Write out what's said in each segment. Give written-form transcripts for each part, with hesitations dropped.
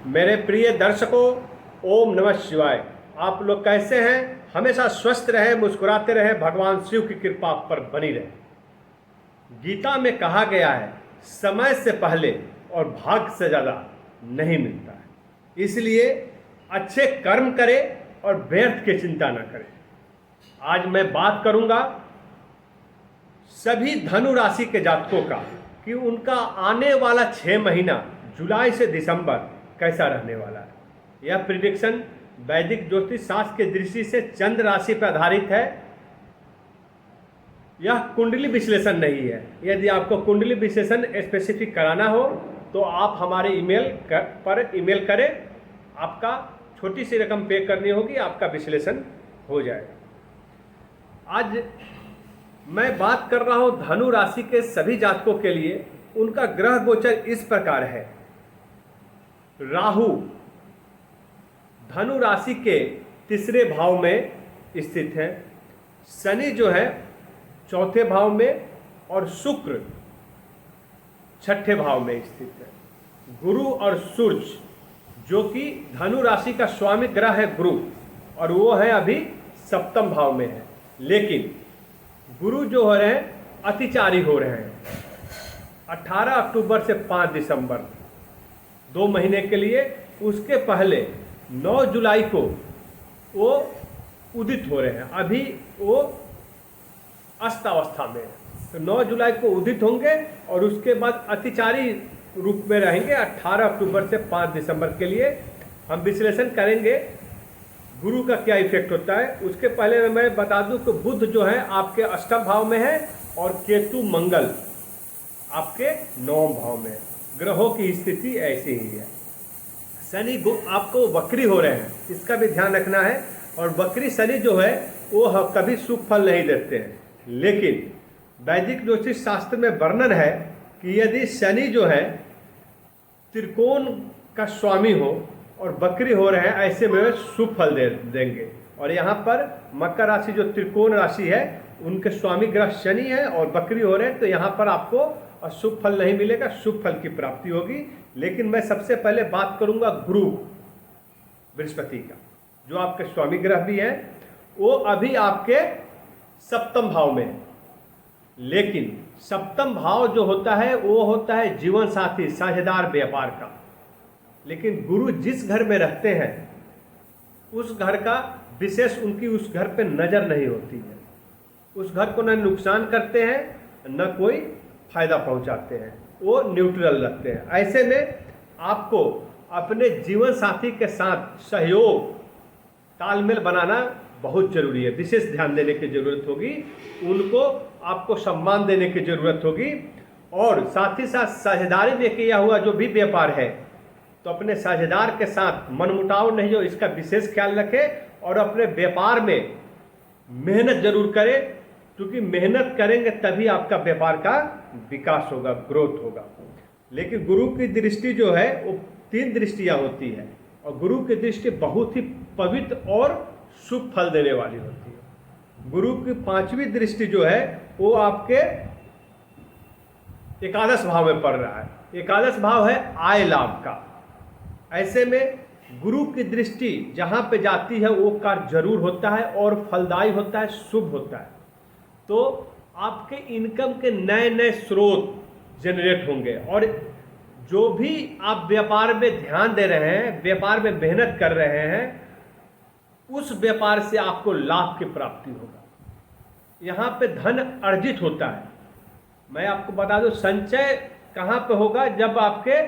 मेरे प्रिय दर्शकों, ओम नमः शिवाय। आप लोग कैसे हैं? हमेशा स्वस्थ रहें, मुस्कुराते रहें, भगवान शिव की कृपा आप पर बनी रहे। गीता में कहा गया है, समय से पहले और भाग्य से ज़्यादा नहीं मिलता है। इसलिए अच्छे कर्म करें और व्यर्थ की चिंता न करें। आज मैं बात करूंगा सभी धनु राशि के जातकों का कि उनका आने वाला 6 महीना जुलाई से दिसंबर कैसा रहने वाला है। यह प्रिडिक्शन वैदिक ज्योतिष शास्त्र की दृष्टि से चंद्र राशि पर आधारित है। यह कुंडली विश्लेषण नहीं है। यदि आपको कुंडली विश्लेषण स्पेसिफिक कराना हो तो आप हमारे पर ईमेल करें। आपका छोटी सी रकम पे करनी होगी, आपका विश्लेषण हो जाएगा। आज मैं बात कर रहा हूं धनु राशि के सभी जातकों के लिए। उनका ग्रह गोचर इस प्रकार है। राहु धनु राशि के तीसरे भाव में स्थित है। शनि जो है चौथे भाव में और शुक्र छठे भाव में स्थित है। गुरु और सूर्य जो कि धनु राशि का स्वामी ग्रह है गुरु, और वो है अभी सप्तम भाव में है। लेकिन गुरु जो हो रहे हैं अतिचारी हो रहे हैं 18 अक्टूबर से 5 दिसंबर 2 महीने के लिए। उसके पहले 9 जुलाई को वो उदित हो रहे हैं। अभी वो अस्तावस्था में है, तो 9 जुलाई को उदित होंगे और उसके बाद अतिचारी रूप में रहेंगे 18 अक्टूबर से 5 दिसंबर के लिए। हम विश्लेषण करेंगे गुरु का क्या इफेक्ट होता है। उसके पहले मैं बता दूं कि बुध जो है आपके अष्टम भाव में है और केतु मंगल आपके 9 भाव में है। ग्रहों की स्थिति ऐसी ही है। शनि आपको वक्री हो रहे हैं, इसका भी ध्यान रखना है। और वक्री शनि जो है वो कभी शुभ फल नहीं देते हैं। लेकिन वैदिक ज्योतिष शास्त्र में वर्णन है कि यदि शनि जो है त्रिकोण का स्वामी हो और वक्री हो रहे हैं, ऐसे में शुभ फल देंगे। और यहाँ पर मकर राशि जो त्रिकोण राशि है उनके स्वामी ग्रह शनि है और वक्री हो रहे हैं, तो यहाँ पर आपको अशुभ फल नहीं मिलेगा, शुभ फल की प्राप्ति होगी। लेकिन मैं सबसे पहले बात करूंगा गुरु बृहस्पति का, जो आपके स्वामी ग्रह भी हैं। वो अभी आपके सप्तम भाव में है। लेकिन सप्तम भाव जो होता है वो होता है जीवन साथी, साझेदार, व्यापार का। लेकिन गुरु जिस घर में रहते हैं उस घर का विशेष उनकी उस घर पे नजर नहीं होती है। उस घर को न नुकसान करते हैं न कोई फायदा पहुंचाते हैं, वो न्यूट्रल रखते हैं। ऐसे में आपको अपने जीवन साथी के साथ सहयोग, तालमेल बनाना बहुत जरूरी है। विशेष ध्यान देने की जरूरत होगी, उनको आपको सम्मान देने की जरूरत होगी। और साथ ही साथ साझेदारी में किया हुआ जो भी व्यापार है तो अपने साझेदार के साथ मनमुटाव नहीं हो, इसका विशेष ख्याल रखें। और अपने व्यापार में मेहनत जरूर करें, क्योंकि मेहनत करेंगे तभी आपका व्यापार का विकास होगा, ग्रोथ होगा। लेकिन गुरु की दृष्टि जो है वो 3 दृष्टियां होती है, और गुरु की दृष्टि बहुत ही पवित्र और शुभ फल देने वाली होती है। गुरु की 5वीं दृष्टि जो है वो आपके एकादश भाव में पड़ रहा है। एकादश भाव है आय लाभ का। ऐसे में गुरु की दृष्टि जहां पे जाती है वो कार्य जरूर होता है और फलदायी होता है, शुभ होता है। तो आपके इनकम के नए नए स्रोत जनरेट होंगे। और जो भी आप व्यापार में ध्यान दे रहे हैं, व्यापार में मेहनत कर रहे हैं, उस व्यापार से आपको लाभ की प्राप्ति होगा। यहाँ पे धन अर्जित होता है। मैं आपको बता दूं संचय कहाँ पे होगा, जब आपके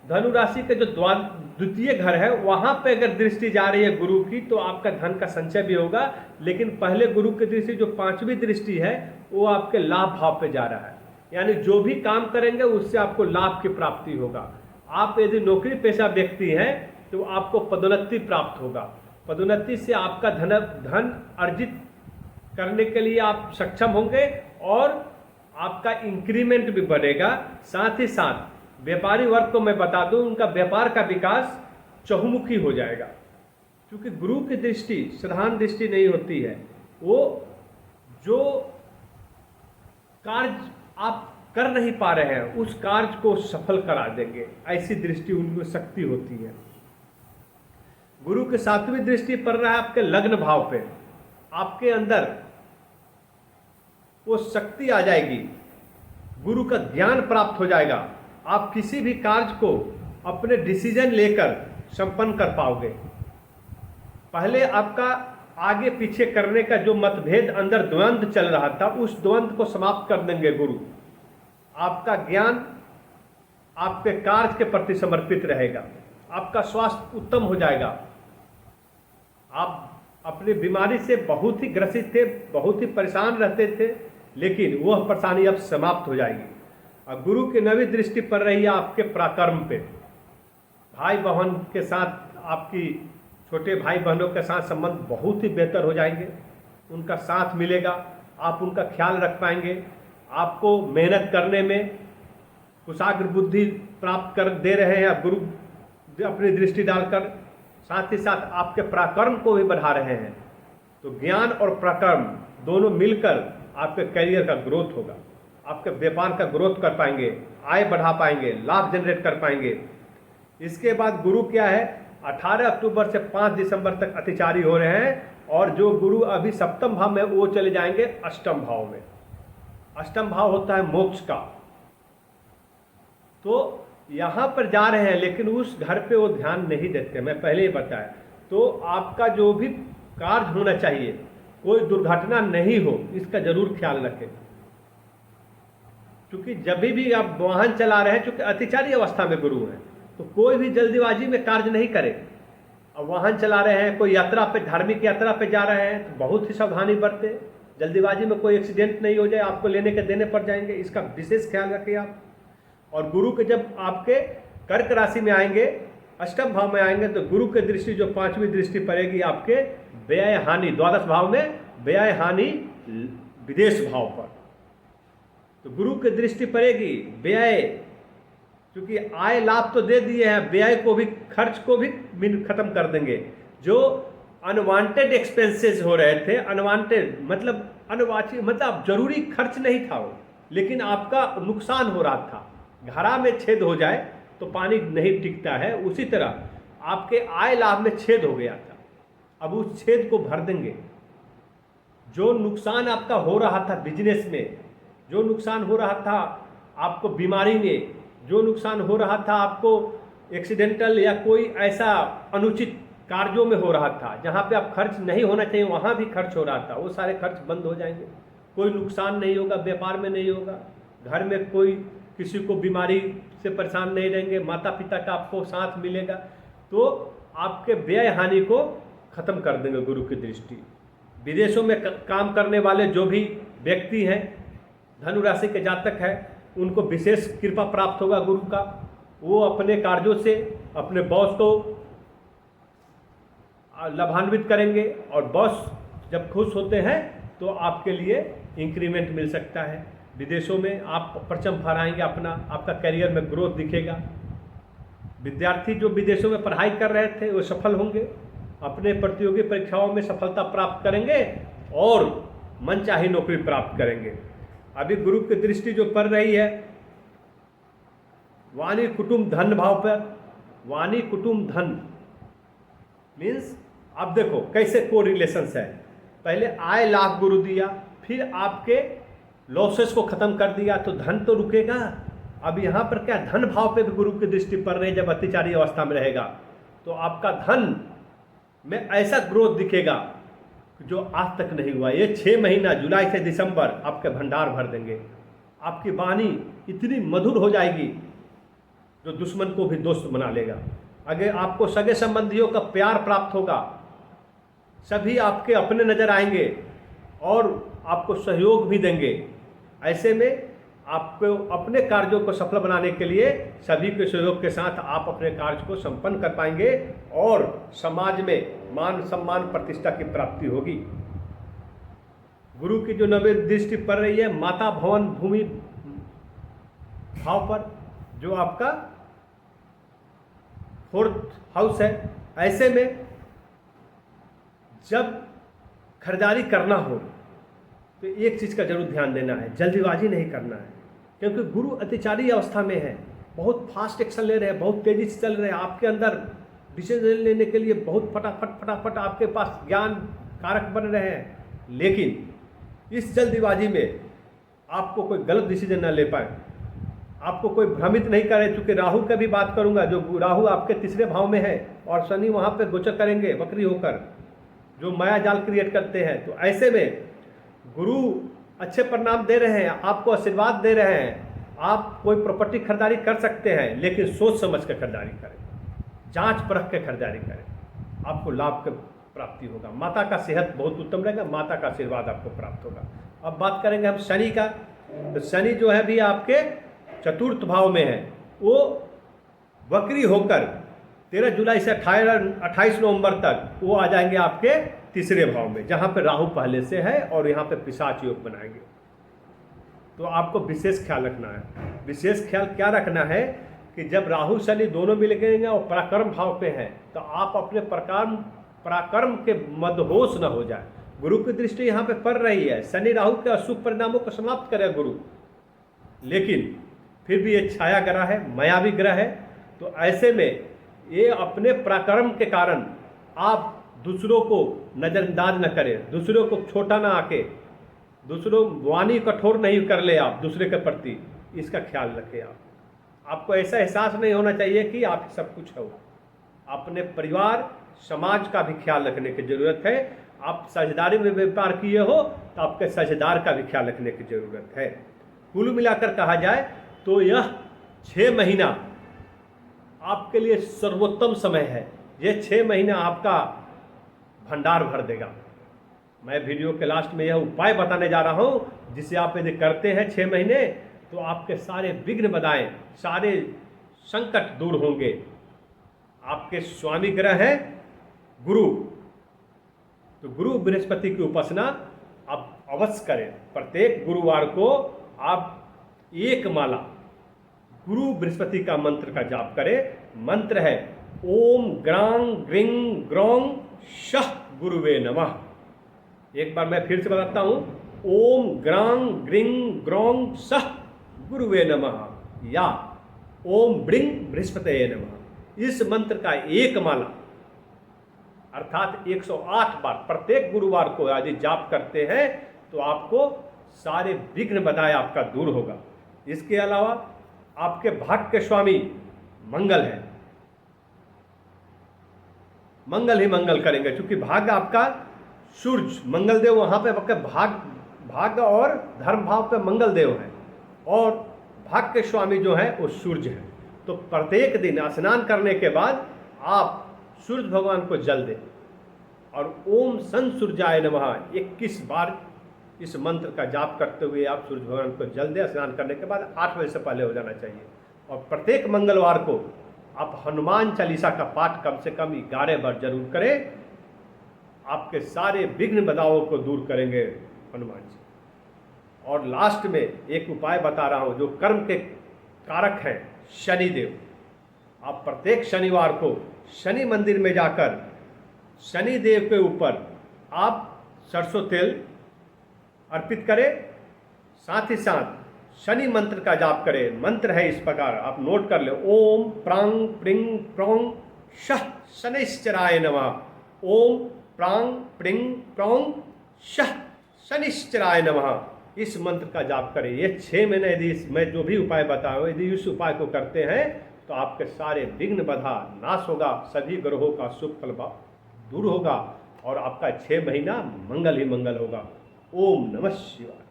धनु राशि के जो द्वितीय घर है वहां पे अगर दृष्टि जा रही है गुरु की, तो आपका धन का संचय भी होगा। लेकिन पहले गुरु की दृष्टि जो 5वीं दृष्टि है वो आपके लाभ भाव पे जा रहा है। यानी जो भी काम करेंगे उससे आपको लाभ की प्राप्ति होगा। आप यदि नौकरी पेशा व्यक्ति हैं तो आपको पदोन्नति प्राप्त होगा। पदोन्नति से आपका धन अर्जित करने के लिए आप सक्षम होंगे और आपका इंक्रीमेंट भी बढ़ेगा। साथ ही साथ व्यापारी वर्ग को मैं बता दूं, उनका व्यापार का विकास चहुमुखी हो जाएगा। क्योंकि गुरु की दृष्टि साधारण दृष्टि नहीं होती है। वो जो कार्य आप कर नहीं पा रहे हैं उस कार्य को सफल करा देंगे, ऐसी दृष्टि उनमें शक्ति होती है। गुरु की 7वीं दृष्टि पड़ रहा है आपके लग्न भाव पे। आपके अंदर वो शक्ति आ जाएगी, गुरु का ज्ञान प्राप्त हो जाएगा। आप किसी भी कार्य को अपने डिसीजन लेकर संपन्न कर पाओगे। पहले आपका आगे पीछे करने का जो मतभेद अंदर द्वंद्व चल रहा था, उस द्वंद्व को समाप्त कर देंगे गुरु। आपका ज्ञान आपके कार्य के प्रति समर्पित रहेगा, आपका स्वास्थ्य उत्तम हो जाएगा। आप अपनी बीमारी से बहुत ही ग्रसित थे, बहुत ही परेशान रहते थे, लेकिन वह परेशानी अब समाप्त हो जाएगी। और गुरु की 9वीं दृष्टि पड़ रही है आपके पराक्रम पे। भाई बहन के साथ, आपकी छोटे भाई बहनों के साथ संबंध बहुत ही बेहतर हो जाएंगे, उनका साथ मिलेगा, आप उनका ख्याल रख पाएंगे। आपको मेहनत करने में कुशाग्र बुद्धि प्राप्त कर दे रहे हैं गुरु अपनी दृष्टि डालकर, साथ ही साथ आपके पराक्रम को भी बढ़ा रहे हैं। तो ज्ञान और पराक्रम दोनों मिलकर आपके करियर का ग्रोथ होगा, आपके व्यापार का ग्रोथ कर पाएंगे, आय बढ़ा पाएंगे, लाभ जनरेट कर पाएंगे। इसके बाद गुरु क्या है, 18 अक्टूबर से 5 दिसंबर तक अतिचारी हो रहे हैं, और जो गुरु अभी 7वें भाव में वो चले जाएंगे 8वें भाव में। 8वां भाव होता है मोक्ष का। तो यहाँ पर जा रहे हैं, लेकिन उस घर पे वो ध्यान नहीं देते, मैं पहले ही बताया। तो आपका जो भी कार्य होना चाहिए, कोई दुर्घटना नहीं हो, इसका जरूर ख्याल रखें। क्योंकि जब भी आप वाहन चला रहे हैं, चूंकि अतिचारी अवस्था में गुरु हैं, तो कोई भी जल्दीबाजी में कार्य नहीं करे। अब वाहन चला रहे हैं, कोई यात्रा पे, धार्मिक यात्रा पे जा रहे हैं, तो बहुत ही सावधानी बरते, जल्दीबाजी में कोई एक्सीडेंट नहीं हो जाए, आपको लेने के देने पड़ जाएंगे, इसका विशेष ख्याल रखिए आप। और गुरु के जब आपके कर्क राशि में आएंगे, 8वें भाव में आएंगे, तो गुरु की दृष्टि जो 5वीं दृष्टि पड़ेगी आपके व्यय हानि, 12वें भाव में व्यय हानि विदेश भाव पर। तो गुरु की दृष्टि पड़ेगी व्यय, क्योंकि आय लाभ तो दे दिए हैं, व्यय को भी, खर्च को भी खत्म कर देंगे। जो अनवांटेड एक्सपेंसेस हो रहे थे, अनवांटेड मतलब अनवांछित, मतलब जरूरी खर्च नहीं था वो, लेकिन आपका नुकसान हो रहा था। घड़ा में छेद हो जाए तो पानी नहीं टिकता है, उसी तरह आपके आय लाभ में छेद हो गया था, अब उस छेद को भर देंगे। जो नुकसान आपका हो रहा था बिजनेस में, जो नुकसान हो रहा था आपको बीमारी में, जो नुकसान हो रहा था आपको एक्सीडेंटल या कोई ऐसा अनुचित कार्यों में हो रहा था, जहाँ पे आप खर्च नहीं होना चाहिए वहाँ भी खर्च हो रहा था, वो सारे खर्च बंद हो जाएंगे। कोई नुकसान नहीं होगा, व्यापार में नहीं होगा, घर में कोई किसी को बीमारी से परेशान नहीं रहेंगे, माता पिता का आपको साथ मिलेगा। तो आपके व्यय हानि को खत्म कर देंगे गुरु की दृष्टि। विदेशों में काम करने वाले जो भी व्यक्ति हैं, धनु राशि के जातक हैं, उनको विशेष कृपा प्राप्त होगा गुरु का। वो अपने कार्यों से अपने बॉस को लाभान्वित करेंगे, और बॉस जब खुश होते हैं तो आपके लिए इंक्रीमेंट मिल सकता है। विदेशों में आप परचम फहराएंगे अपना, आपका करियर में ग्रोथ दिखेगा। विद्यार्थी जो विदेशों में पढ़ाई कर रहे थे वो सफल होंगे, अपने प्रतियोगी परीक्षाओं में सफलता प्राप्त करेंगे और मनचाही नौकरी प्राप्त करेंगे। अभी गुरु की दृष्टि जो पड़ रही है वाणी कुटुंब धन भाव पर, वाणी कुटुंब धन मीन्स आप देखो कैसे को रिलेशंस है। पहले आय लाभ गुरु दिया, फिर आपके लॉसेस को खत्म कर दिया, तो धन तो रुकेगा। अब यहाँ पर क्या, धन भाव पे भी गुरु की दृष्टि पड़ रही है। जब अतिचारी अवस्था में रहेगा तो आपका धन में ऐसा ग्रोथ दिखेगा जो आज तक नहीं हुआ। ये 6 महीना जुलाई से दिसंबर आपके भंडार भर देंगे। आपकी वाणी इतनी मधुर हो जाएगी जो दुश्मन को भी दोस्त बना लेगा। अगर आपको सगे संबंधियों का प्यार प्राप्त होगा, सभी आपके अपने नजर आएंगे और आपको सहयोग भी देंगे। ऐसे में आपको अपने कार्यों को सफल बनाने के लिए सभी के सहयोग के साथ आप अपने कार्य को संपन्न कर पाएंगे और समाज में मान सम्मान प्रतिष्ठा की प्राप्ति होगी। गुरु की जो 9वीं दृष्टि पड़ रही है माता भवन भूमि भाव पर, जो आपका 4th हाउस है। ऐसे में जब खरीदारी करना हो तो एक चीज़ का जरूर ध्यान देना है, जल्दीबाजी नहीं करना है, क्योंकि गुरु अतिचारी अवस्था में है, बहुत फास्ट एक्शन ले रहे हैं, बहुत तेजी से चल रहे हैं। आपके अंदर डिसीजन लेने के लिए बहुत फटाफट आपके पास ज्ञान कारक बन रहे हैं, लेकिन इस जल्दीबाजी में आपको कोई गलत डिसीजन ना ले पाए, आपको कोई भ्रमित नहीं करे। चूंकि राहु का भी बात करूंगा, जो राहु आपके तीसरे भाव में है और शनि वहां पे गोचर करेंगे वक्री होकर, जो माया जाल क्रिएट करते हैं। तो ऐसे में गुरु अच्छे परिणाम दे रहे हैं, आपको आशीर्वाद दे रहे हैं, आप कोई प्रॉपर्टी खरीदारी कर सकते हैं, लेकिन सोच समझ कर खरीदारी करें, जांच परख के खरीदारी करें, आपको लाभ की प्राप्ति होगा। माता का सेहत बहुत उत्तम रहेगा, माता का आशीर्वाद आपको प्राप्त होगा। अब बात करेंगे हम शनि का। तो शनि जो है भी आपके चतुर्थ भाव में है, वो वक्री होकर 13 जुलाई से 28 नवंबर तक वो आ जाएंगे आपके तीसरे भाव में, जहाँ पे राहु पहले से है और यहाँ पे पिशाच योग बनाएंगे। तो आपको विशेष ख्याल रखना है। विशेष ख्याल क्या रखना है कि जब राहु शनि दोनों मिलेंगे और पराक्रम भाव पे हैं, तो आप अपने पराक्रम के मदहोश न हो जाए। गुरु की दृष्टि यहाँ पे पड़ रही है, शनि राहु के अशुभ परिणामों को समाप्त करे गुरु, लेकिन फिर भी ये छाया ग्रह है, मायावी ग्रह है। तो ऐसे में ये अपने पराक्रम के कारण आप दूसरों को नज़रअंदाज न करें, दूसरों को छोटा ना आके, दूसरों वाणी कठोर नहीं कर ले आप दूसरे के प्रति, इसका ख्याल रखें। आपको ऐसा एहसास नहीं होना चाहिए कि आप सब कुछ हो। अपने परिवार समाज का भी ख्याल रखने की जरूरत है। आप साझेदारी में व्यापार किए हो तो आपके साझेदार का भी ख्याल रखने की जरूरत है। कुल मिलाकर कहा जाए तो यह 6 महीना आपके लिए सर्वोत्तम समय है। यह 6 महीना आपका भंडार भर देगा। मैं वीडियो के लास्ट में यह उपाय बताने जा रहा हूं, जिसे आप यदि करते हैं 6 महीने तो आपके सारे विघ्न बाधाएं, सारे संकट दूर होंगे। आपके स्वामी ग्रह है गुरु, तो गुरु बृहस्पति की उपासना आप अवश्य करें। प्रत्येक गुरुवार को आप एक माला गुरु बृहस्पति का मंत्र का जाप करें। मंत्र है ओम ग्रां ग्रिं ग्रौं शह गुरुवे नमः। एक बार मैं फिर से बताता हूं, ओम ग्रां ग्रिं ग्रौं शह गुरुवे नमः या ओम ब्रिंग बृहस्पतये नमः। इस मंत्र का एक माला अर्थात 108 बार प्रत्येक गुरुवार को यदि जाप करते हैं तो आपको सारे विघ्न बाधाएं आपका दूर होगा। इसके अलावा आपके भाग्य के स्वामी मंगल है, मंगल ही मंगल करेंगे, क्योंकि भाग्य आपका सूर्य मंगल देव वहां पे आपके भाग्य और धर्म भाव पे मंगल देव है, और भाग्य के स्वामी जो है वो सूर्य है। तो प्रत्येक दिन स्नान करने के बाद आप सूर्य भगवान को जल दें और ओम सन सूर्याय नमः 21 बार इस मंत्र का जाप करते हुए आप सूर्य भगवान को जल दें। स्नान करने के बाद 8 बजे से पहले हो जाना चाहिए। और प्रत्येक मंगलवार को आप हनुमान चालीसा का पाठ कम से कम 11 बार जरूर करें। आपके सारे विघ्न बाधाओं को दूर करेंगे हनुमान जी। और लास्ट में एक उपाय बता रहा हूं, जो कर्म के कारक हैं शनिदेव। आप प्रत्येक शनिवार को शनि मंदिर में जाकर शनि देव के ऊपर आप सरसों तेल अर्पित करें, साथ ही साथ शनि मंत्र का जाप करें। मंत्र है इस प्रकार, आप नोट कर ले, ओम प्रांग प्रिंग प्रोंग शह शनिश्चराय नमः। ओम प्रांग प्रिंग प्रोंग शह शनिश्चराय नमः। इस मंत्र का जाप करें। ये 6 महीने यदि मैं जो भी उपाय बताऊं, यदि इस उपाय को करते हैं तो आपके सारे विघ्न बाधा नाश होगा, सभी ग्रहों का शुभ फल दूर होगा और आपका 6 महीना मंगल ही मंगल होगा। ओम नमः शिवाय।